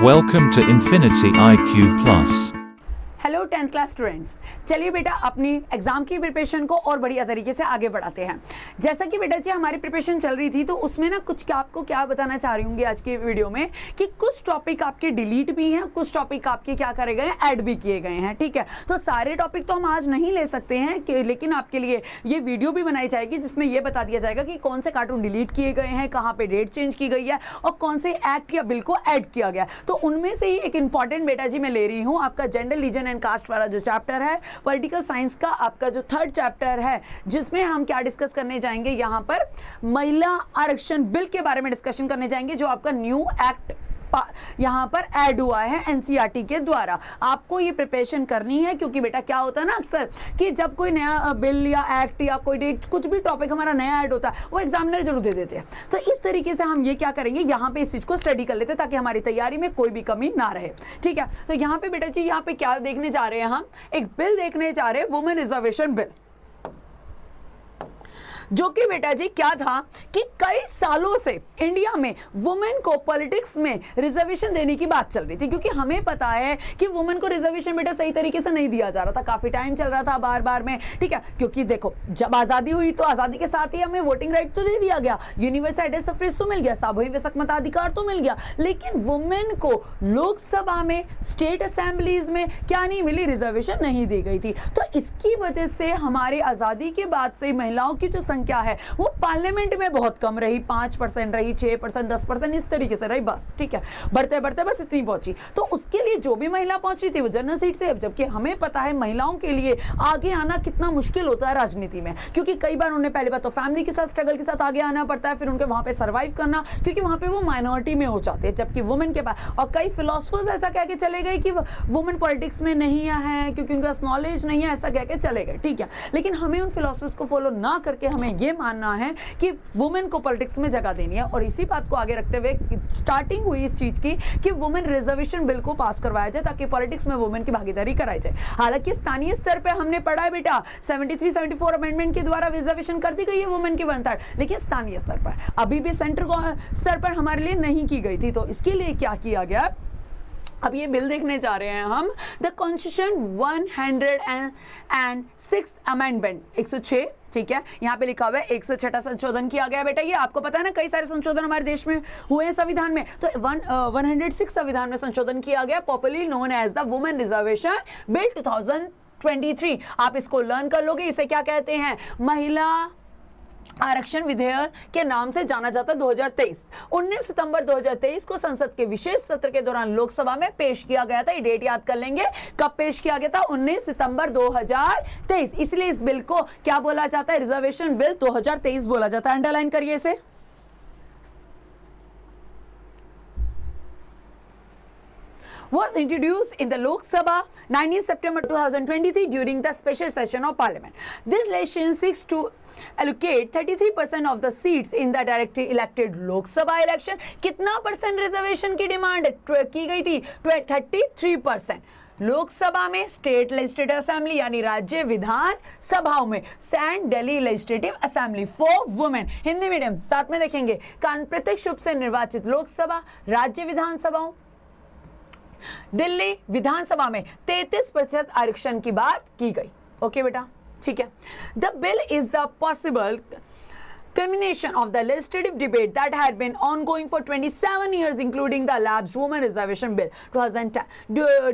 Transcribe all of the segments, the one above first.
Welcome to Infinity IQ Plus. Hello 10th class students, चलिए बेटा अपनी एग्जाम की प्रिपरेशन को और बढ़िया तरीके से आगे बढ़ाते हैं। जैसा कि बेटा जी हमारी प्रिपरेशन चल रही थी तो उसमें ना कुछ आपको क्या बताना चाह रही हूँ आज की वीडियो में कि कुछ टॉपिक आपके डिलीट भी हैं, कुछ टॉपिक आपके क्या करे गए हैं, ऐड भी किए गए हैं। ठीक है, तो सारे टॉपिक तो हम आज नहीं ले सकते हैं लेकिन आपके लिए ये वीडियो भी बनाई जाएगी जिसमें ये बता दिया जाएगा कि कौन से कार्टून डिलीट किए गए हैं, कहाँ पे डेट चेंज की गई है और कौन से एक्ट या बिल को ऐड किया गया। तो उनमें से ही एक इंपॉर्टेंट बेटा जी मैं ले रही हूँ आपका जेंडर, रीजन एंड कास्ट वाला जो चैप्टर है, पॉलिटिकल साइंस का आपका जो 3rd चैप्टर है, जिसमें हम क्या डिस्कस करने जाएंगे, यहाँ पर महिला आरक्षण बिल के बारे में डिस्कशन करने जाएंगे जो आपका न्यू एक्ट यहाँ पर ऐड हुआ है एनसीईआरटी के द्वारा। आपको ये प्रिपरेशन करनी है क्योंकि बेटा क्या होता है ना अक्सर कि जब कोई नया बिल या एक्ट या कोई डेट कुछ भी टॉपिक हमारा नया ऐड होता है वो एग्जामिनर जरूर दे देते हैं। तो इस तरीके से हम ये क्या करेंगे, यहाँ पे इस चीज को स्टडी कर लेते हैं ताकि हमारी तैयारी में कोई भी कमी ना रहे। ठीक है, तो यहाँ पे बेटा जी यहाँ पे क्या देखने जा रहे हैं, हम एक बिल देखने जा रहे हैं, वुमेन रिजर्वेशन बिल, जो कि बेटा जी क्या था कि कई सालों से इंडिया में वुमेन को पॉलिटिक्स में रिजर्वेशन देने की बात चल रही थी। क्योंकि हमें पता है कि वुमेन को रिजर्वेशन बेटा सही तरीके से नहीं दिया जा रहा था, काफी टाइम चल रहा था बार बार में। ठीक है, क्योंकि देखो जब आजादी हुई तो आजादी के साथ ही हमें वोटिंग राइट तो दे दिया गया, यूनिवर्सल सफ्रेज तो मिल गया, सामूहिक मताधिकार तो मिल गया, लेकिन वुमेन को लोकसभा में, स्टेट असेंबलीज में क्या नहीं मिली, रिजर्वेशन नहीं दी गई थी। तो इसकी वजह से हमारे आजादी के बाद से महिलाओं की जो संख्या है वो पार्लियामेंट में बहुत कम रही, 5% रही, 6%, 10% इस तरीके से रही बस। ठीक है, बढ़ते बढ़ते बस इतनी पहुंची। तो उसके लिए जो भी महिला पहुंच रही थी वो जनरल सीट से, जबकि हमें पता है महिलाओं के लिए आगे आना कितना मुश्किल होता है राजनीति में, क्योंकि कई बार उन्हें पहले बात तो फैमिली के साथ स्ट्रगल के साथ आगे आना पड़ता है, फिर उनके वहां पे सर्वाइव करना, क्योंकि वहां पे वो माइनॉरिटी में हो जाते हैं, जबकि वुमेन के पास, और कई फिलोसफर्स ऐसा कह के चले गए कि वुमेन पॉलिटिक्स में नहीं है क्योंकि उनका नॉलेज नहीं है, ऐसा कह के चले गए। ठीक है, लेकिन हमें उन फिलोसफर्स को फॉलो ना करके हमें ये मानना है कि वुमेन को पॉलिटिक्स में जगह देनी है। और इसी बात को आगे रखते हुए स्टार्टिंग हुई इस चीज की कि वुमेन रिजर्वेशन बिल को पास करवाया जाए ताकि पॉलिटिक्स में वुमेन की भागीदारी कराई जाए। हालांकि स्थानीय स्तर पे हमने पढ़ा है बेटा 73-74 अमेंडमेंट के द्वारा रिजर्वेशन कर दी गई है वुमेन की 1/3, लेकिन स्थानीय स्तर पर अभी भी सेंटर स्तर पर हमारे लिए नहीं की गई थी। तो इसके लिए क्या किया गया, अब ये बिल देखने जा रहे हैं हम, द कॉन्स्टिट्यूशन 106 अमेंडमेंट 106। ठीक है, यहाँ पे लिखा हुआ है 106 संशोधन किया गया बेटा। ये आपको पता है ना, कई सारे संशोधन हमारे देश में हुए हैं संविधान में, तो 106 संविधान में संशोधन किया गया, popularly known as the women reservation bill 2023। आप इसको लर्न कर लोगे, इसे क्या कहते हैं, महिला आरक्षण विधेयक के नाम से जाना जाता है। 2023 19 सितंबर 2023 को संसद के विशेष सत्र के दौरान लोकसभा में पेश किया गया था। ये डेट याद कर लेंगे, कब पेश किया गया था, 19 सितंबर 2023। इसलिए इस बिल को क्या बोला जाता है, रिजर्वेशन बिल 2023 बोला जाता है। अंडरलाइन करिए इसे। Was introduced in the Lok Sabha 19 September 2023 during the special session of Parliament. This legislation seeks to allocate 33% of the seats in the directly elected Lok Sabha election. कितना percent reservation की demand की गई थी, 33%। लोकसभा में, state legislative assembly यानी राज्य विधान सभाओं में, and Delhi legislative assembly for women, Hindi medium साथ में देखेंगे, प्रत्यक्ष रूप से निर्वाचित लोकसभा, राज्य विधानसभाओं, दिल्ली विधानसभा में 33% आरक्षण की बात की गई। ओके बेटा, ठीक है। The bill is the possible culmination of the legislative debate that had been ongoing for 27 years, including the lapsed women reservation bill 2010.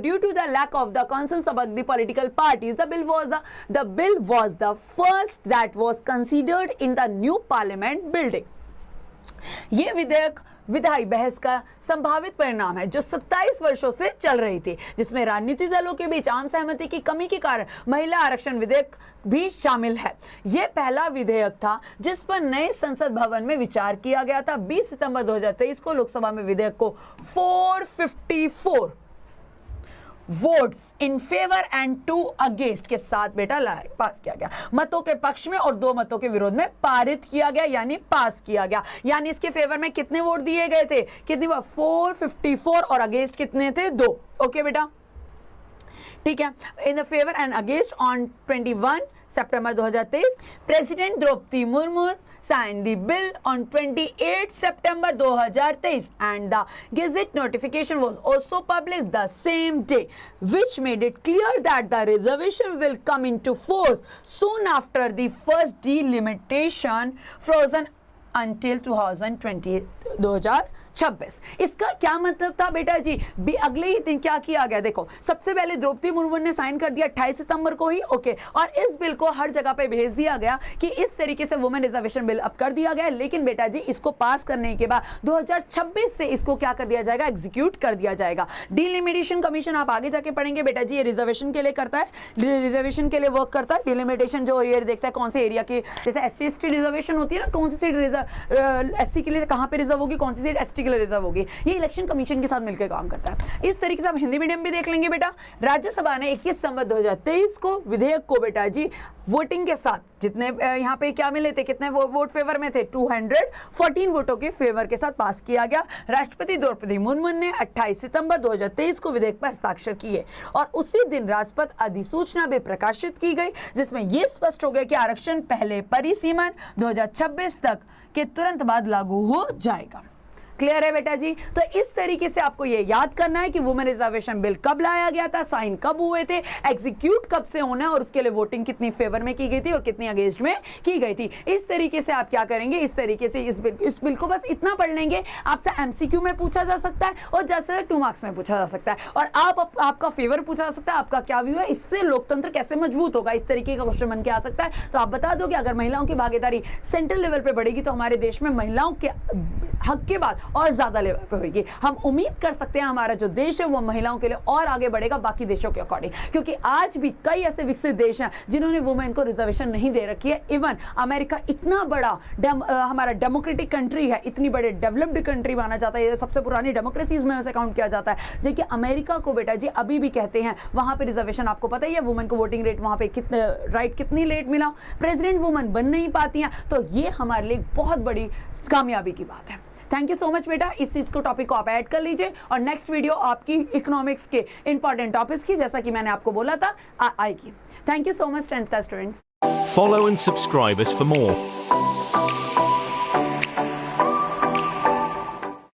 Due to the lack of the consensus among the political parties, the bill was the first that was considered in the new parliament building. ये विधेयक विधायी बहस का संभावित परिणाम है जो 27 वर्षों से चल रही थी, जिसमें राजनीतिक दलों के बीच आम सहमति की कमी के कारण महिला आरक्षण विधेयक भी शामिल है। यह पहला विधेयक था जिस पर नए संसद भवन में विचार किया गया था। 20 सितंबर 2023 को लोकसभा में विधेयक को 454 votes in favour and 2 against के साथ बेटा पास किया गया। मतों के पक्ष में और 2 मतों के विरोध में पारित किया गया, यानी पास किया गया। यानी इसके फेवर में कितने वोट दिए गए थे, कितनी बार, 454, और अगेंस्ट कितने थे, 2। ओके बेटा, ठीक है। In the favour and against on 21 September 2023. President Draupadi Murmu signed the bill on 28 September 2023 and the Gazette notification was also published the same day, which made it clear that the reservation will come into force soon after the first delimitation frozen until 2026। इसका क्या मतलब था बेटा जी? अगले ही दिन क्या किया गया? देखो, सबसे पहले द्रौपदी मुर्मू ने साइन कर दिया 28 सितंबर को ही, ओके, और इस बिल को हर जगह पे भेज दिया गया कि इस तरीके से वुमेन रिजर्वेशन बिल अब कर दिया गया। लेकिन बेटा जी इसको पास करने के बाद 2026 से इसको क्या कर दिया जाएगा? एग्जीक्यूट कर दिया जाएगा। डिलिमिटेशन कमीशन आप आगे जाके पढ़ेंगे बेटा जी, ये रिजर्वेशन के लिए करता है, रिजर्वेशन के लिए वर्क करता है। डिलिमिटेशन जो ये देखता है कौन से एरिया की, जैसे SC ST रिजर्वेशन होती है ना, कौन सी सीट SC के लिए कहां पे रिजर्व होगी, कौन सी सीट ST के लिए रिजर्व होगी, ये इलेक्शन कमीशन के साथ मिलकर काम करता है। इस तरीके से आप हिंदी मीडियम भी देख लेंगे बेटा। राज्यसभा ने 21 सितंबर 2023 को विधेयक को बेटा जी वोटिंग के साथ, जितने यहाँ पे क्या मिले थे, कितने वोट फेवर में थे, 214 वोटों के फेवर के साथ पास किया गया। राष्ट्रपति द्रौपदी मुर्मू ने 28 सितंबर 2023 को विधेयक पर हस्ताक्षर किए और उसी दिन राष्ट्रपति अधिसूचना भी प्रकाशित की गई, जिसमें यह स्पष्ट हो गया कि आरक्षण पहले परिसीमन 2026 तक के तुरंत बाद लागू हो जाएगा। क्लियर है बेटा जी? तो इस तरीके से आपको ये याद करना है कि वुमेन रिजर्वेशन बिल कब लाया गया था, साइन कब हुए थे, एग्जीक्यूट कब से होना है और उसके लिए वोटिंग कितनी फेवर में की गई थी और कितनी अगेंस्ट में की गई थी। इस तरीके से आप क्या करेंगे, इस तरीके से इस बिल को बस इतना पढ़ लेंगे। आपसे MCQ में पूछा जा सकता है और जैसे 2 मार्क्स में पूछा जा सकता है और आपका फेवर पूछा जा सकता है, आपका क्या व्यू है, इससे लोकतंत्र कैसे मजबूत होगा, इस तरीके का क्वेश्चन बन के आ सकता है। तो आप बता दो कि अगर महिलाओं की भागीदारी सेंट्रल लेवल पे बढ़ेगी तो हमारे देश में महिलाओं के हक के बाद और ज्यादा लेवल पे होगी। हम उम्मीद कर सकते हैं हमारा जो देश है वो महिलाओं के लिए और आगे बढ़ेगा बाकी देशों के अकॉर्डिंग, क्योंकि आज भी कई ऐसे विकसित देश हैं जिन्होंने वुमेन को रिजर्वेशन नहीं दे रखी है। इवन अमेरिका इतना बड़ा हमारा डेमोक्रेटिक कंट्री है, इतनी बड़े डेवलप्ड कंट्री माना जाता है, ये सबसे पुरानी डेमोक्रेसीज में से काउंट किया जाता है, जो कि अमेरिका को बेटा जी अभी भी कहते हैं वहां पे रिजर्वेशन, आपको पता ही है वुमेन को वोटिंग रेट वहां पे राइट कितनी लेट मिला, प्रेसिडेंट वुमेन बन नहीं पाती हैं। तो ये हमारे लिए बहुत बड़ी कामयाबी की बात है। थैंक यू सो मच बेटा, इस चीज को टॉपिक को आप ऐड कर लीजिए और नेक्स्ट वीडियो आपकी इकोनॉमिक्स के इंपॉर्टेंट टॉपिक्स की, जैसा कि मैंने आपको बोला था, आएगी। Thank you so much 10th class students. Follow and subscribe us for more.